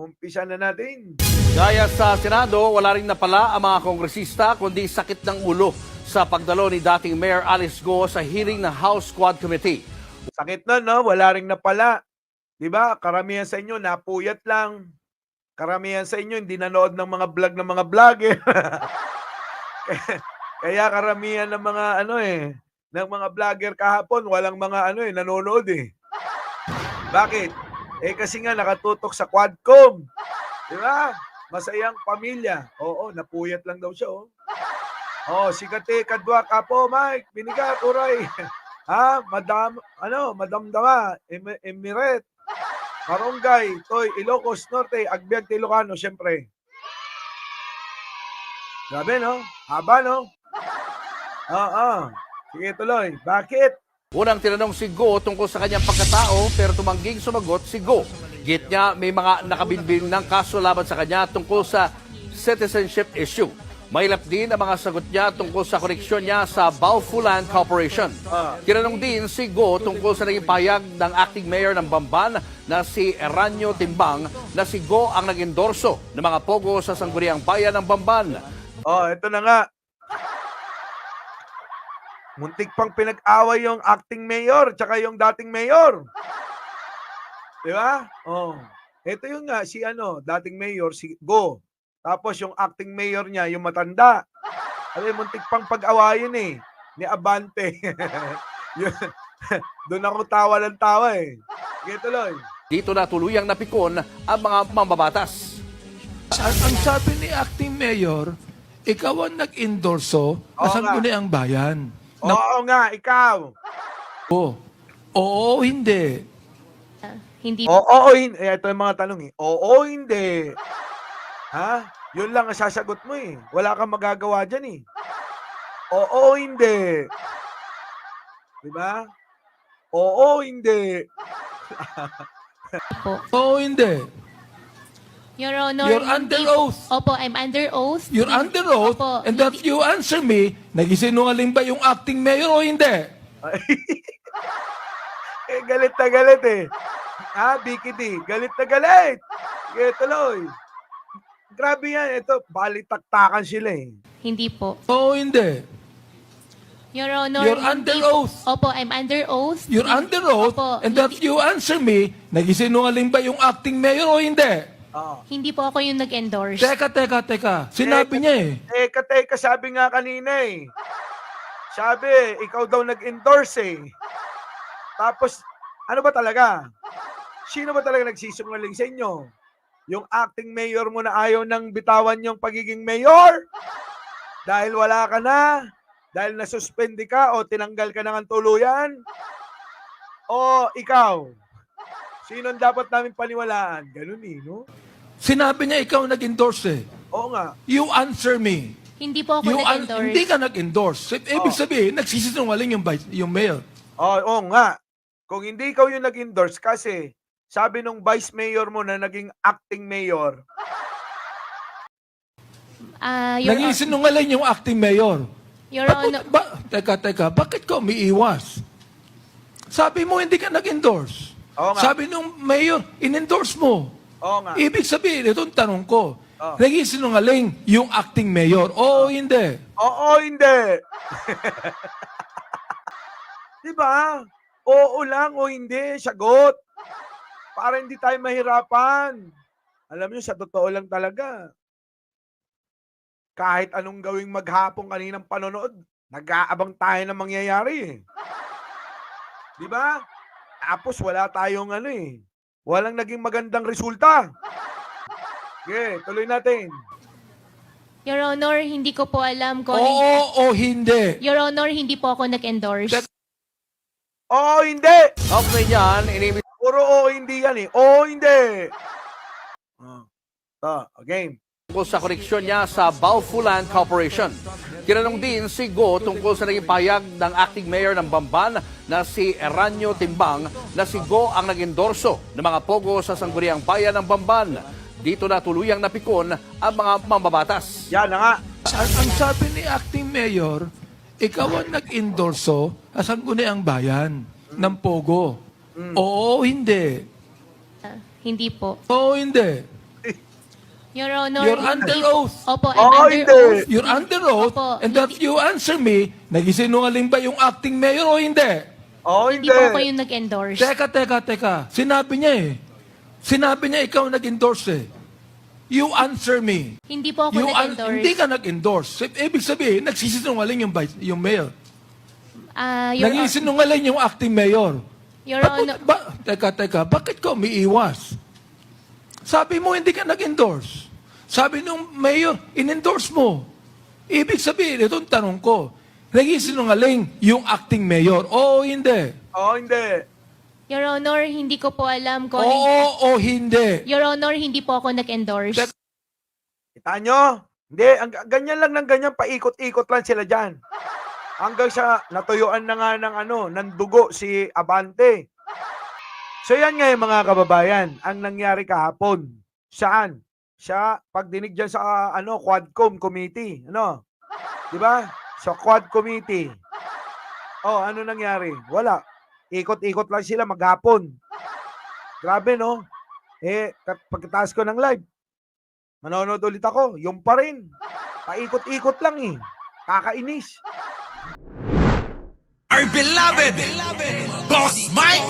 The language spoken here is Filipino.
Umpisa na natin. Gaya sa Senado, wala rin napala ang mga kongresista kundi sakit ng ulo sa pagdalo ni dating Mayor Alice Go sa hearing ng House Quad Committee. Sakit na, no? Wala ring napala. Di ba? Karamihan sa inyo, napuyat lang. Karamihan sa inyo, hindi nanood ng mga vlog ng mga vlogger. Kaya karamihan ng mga ng mga vlogger kahapon, walang mga nanonood eh. Bakit? Kasi nga nakatutok sa Quadcom. Di ba? Masayang pamilya. Oo, napuyat lang daw siya, oh. Oh, sikate kadwa kapo, Mike. Biniga, kuray. Ha? Madam Dama, Emiret, Marongay, Toy, Ilocos Norte, Agbiag, Ilocano, syempre. Grabe, no? Haba, no? Oo. Sige, tuloy. Bakit? Unang tinanong si Go tungkol sa kanyang pagkatao pero tumangging sumagot si Go. Git niya may mga nakabinbing ng kaso laban sa kanya tungkol sa citizenship issue. Mailap din ang mga sagot niya tungkol sa koneksyon niya sa Balfulan Corporation. Tinanong din si Go tungkol sa naging payag ng acting mayor ng Bamban na si Eranio Timbang na si Go ang nag-endorso ng mga pogo sa sangguniang bayan ng Bamban. Oh, ito na nga. Muntik pang pinag-away yung acting mayor tsaka yung dating mayor. Di ba? Oh. Ito yung nga, si dating mayor, si Go. Tapos yung acting mayor niya, yung matanda. Muntik pang pag-awayin eh. Ni Abante. Doon ako tawa ng tawa eh. Sige, tuloy. Dito na tuluyang napikon ang mga mambabatas. Ang sabi ni acting mayor, ikaw ang nag-endorso na sangguniang bayan. Oo nga, ikaw. Oo, hindi. Hindi. Oo, hindi. Ito yung mga tanong eh. Oo, hindi. Ha? Yun lang ang sasagot mo eh. Wala kang magagawa dyan eh. Oo, hindi. Diba? Oo, hindi. po. Oo, hindi. Your Honor, You're hindi under po. oath. Opo, I'm under oath. You're under oath, Opo, and that you answer me, nagisinungaling ba yung acting mayor o hindi? Galit na galit eh. Bikiti, galit na galit. Sige, tuloy. Grabe yan. Ito, balitaktakan sila eh. Hindi po. Oo, hindi. Your Honor, You're under hindi po. oath. Opo, I'm under oath. You're under oath, Opo, and that you answer me, nagisinungaling ba yung acting mayor o hindi? Hindi po ako yung nag-endorse. Teka. Sinabi niya eh. Teka, sabi nga kanina eh. Sabi, ikaw daw nag-endorse eh. Tapos, ano ba talaga? Sino ba talaga nagsisinungaling sa inyo? Yung acting mayor mo na ayaw nang bitawan yung pagiging mayor? Dahil wala ka na? Dahil nasuspende ka o tinanggal ka na ng tuluyan? O ikaw? Sino dapat namin paniwalaan? Ganun eh, no? Sinabi niya ikaw nag-endorse eh. Oo nga. You answer me. Hindi po ako nag-endorse. Hindi ka nag-endorse. Ibig sabihin, nagsisinungaling yung mayor. Oo nga. Kung hindi ikaw yung nag-endorse kasi sabi nung vice mayor mo na naging acting mayor. Naging sinungaling yung acting mayor. Your Honor, Teka, bakit ka umiiwas? Sabi mo hindi ka nag-endorse. Oo nga. Sabi nung mayor, in-endorse mo. Oo nga. Ibig sabihin, itong tanong ko, Oo. naging sinungaling yung acting mayor. Oo, hindi. Oo, hindi. Di ba? Oo lang o hindi, sagot. Para hindi tayo mahirapan. Alam niyo, sa totoo lang talaga. Kahit anong gawing maghapong kaninang panonood, nag-aabang tayo ng mangyayari eh. Di ba? Tapos wala tayong walang naging magandang resulta. Okay, tuloy natin. Your Honor, hindi ko po alam kung... Oo o hindi. Your Honor, hindi po ako nag-endorse. Oo, hindi. Okay niyan, inimit Puro oo, hindi yan eh. Oo, hindi. Game. tungkol sa koneksyon niya sa Balfulan Corporation. Tinanong din si Go tungkol sa naging payag ng acting mayor ng Bamban na si Eranio Timbang na si Go ang nag-endorso ng mga pogo sa sangguniang bayan ng Bamban. Dito na tuluyang napikon ang mga mambabatas. Yan na nga. Ang sabi ni acting mayor, ikaw ang nag-endorso sa sangguniang bayan ng pogo. Oo, hindi. Hindi po. Oo, hindi. Your Honor, You're under oath. Opo, I'm Oh, under hindi. oath. You're under oath, Opo, and that you answer me, nagisinungaling ba yung acting mayor o hindi? Oh, Hindi hindi. po ako yung nag-endorse. Teka. Sinabi niya eh. Sinabi niya ikaw nag-endorse eh. You answer me. Hindi po ako nag-endorse. Hindi ka nag-endorse. Ibig sabihin, nagsisinungaling yung mayor. Your, Nagsisinungaling yung acting mayor. Your Honor, Teka, bakit ka umiiwas? Sabi mo, hindi ka nag-endorse. Sabi nung mayor, in-endorse mo. Ibig sabihin, itong tanong ko, nagsisinungaling yung acting mayor, oo o hindi? Oh, hindi. Your Honor, hindi ko po alam kung... Oo o hindi? Your Honor, hindi po ako nag-endorse. Kita nyo? Hindi, ganyan lang ng ganyan, paikot-ikot lang sila dyan. Hanggang sa natuyuan na nga ng dugo si Abante. So yan nga yung mga kababayan, ang nangyari kahapon. Saan? Sa pagdinig dyan sa Quadcom Committee. Ano? Di ba? Sa Quad Committee. Oh, ano nangyari? Wala. Ikot-ikot lang sila maghapon. Grabe, no? Pagkataas ko ng live, manonood ulit ako. Yung pa rin. Paikot-ikot lang eh. Kakainis. Our beloved Boss Mike